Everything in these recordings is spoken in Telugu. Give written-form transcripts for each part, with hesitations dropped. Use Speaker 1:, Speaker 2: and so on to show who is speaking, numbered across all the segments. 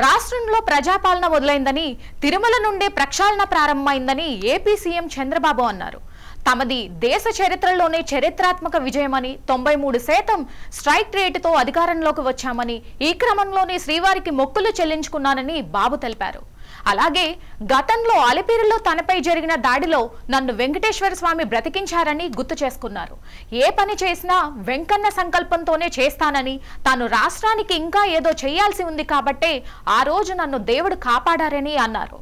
Speaker 1: రాష్ట్రంలో ప్రజాపాలన మొదలైందని తిరుమల నుండే ప్రక్షాళన ప్రారంభమైందని ఏపీ సీఎం చంద్రబాబు అన్నారు. తమది దేశ చరిత్రలోనే చరిత్రాత్మక విజయమని 93% స్ట్రైక్ రేటుతో అధికారంలోకి వచ్చామని ఈ క్రమంలోనే శ్రీవారికి మొక్కులు చెల్లించుకున్నానని బాబు తెలిపారు. అలాగే గతంలో అలిపిరిలో తనపై జరిగిన దాడిలో నన్ను వెంకటేశ్వర స్వామి బ్రతికించారని గుర్తు చేసుకున్నారు. ఏ పని చేసినా వెంకన్న సంకల్పంతోనే చేస్తానని, తాను రాష్ట్రానికి ఇంకా ఏదో చేయాల్సి ఉంది కాబట్టే ఆ రోజు నన్ను దేవుడు కాపాడారని అన్నారు.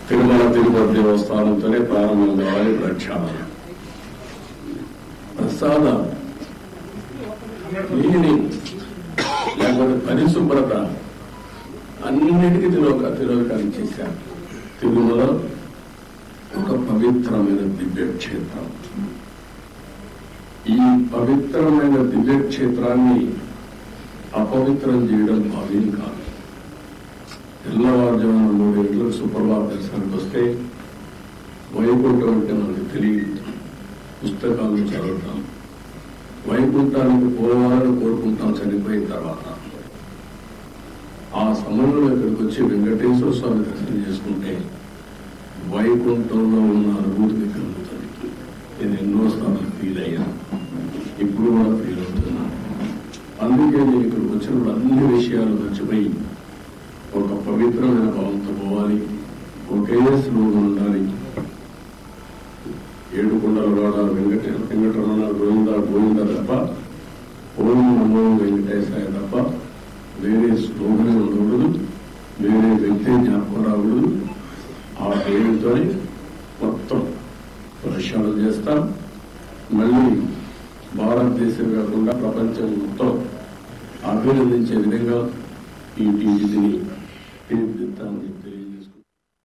Speaker 2: తిరుమల తిరుపతి దేవస్థానంతోనే ప్రారంభం కావాలి ప్రక్షాళన. ప్రసాదం లేకపోతే పరిశుభ్రత అన్నిటికీ తిరోగమనం చేశారు. తిరుమల ఒక పవిత్రమైన దివ్యక్షేత్రం. ఈ పవిత్రమైన దివ్యక్షేత్రాన్ని అపవిత్రం చేయడం భావ్యం కాదు. తెల్లవారుజామున 3 గంటలకు సుప్రభాత దర్శనానికి వస్తే వైకుంఠం అంటే మనకు తెలియదు. పుస్తకాలను చదువుతాం, వైకుంఠానికి పోవాలని కోరుకుంటాం చనిపోయిన తర్వాత. ఆ సమయంలో ఇక్కడికి వచ్చి వెంకటేశ్వర స్వామి దర్శనం చేసుకుంటే వైకుంఠంలో ఉన్న అనుభూతి కలుగుతుంది. నేను ఎన్నోసార్లు ఫీల్ అయ్యాను, ఇప్పుడు కూడా ఫీల్ అవుతున్నాను. అందుకే నేను ఇక్కడికి వచ్చినప్పుడు అన్ని విషయాలు మర్చిపోయి ఒక పవిత్రమైన భావంతో పోవాలి, ఒకే శ్లోకం ఉండాలి. ఏడుకొండలవాడ వెంకటరమణ గోవింద గోవింద తప్ప, ఓం నమో వెంకటేశాయ తప్ప వేరే శ్లోకమే ఉండకూడదు, వేరే వ్యక్తి జ్ఞాపకం రాకూడదు. ఆ పేరుతోనే మొత్తం ప్రక్షాళన చేస్తాం. మళ్ళీ భారతదేశం కాకుండా ప్రపంచం మొత్తం అభినందించే విధంగా ఈ టీజీని తీర్చిదిద్దామని తెలియజేసుకుంటాం.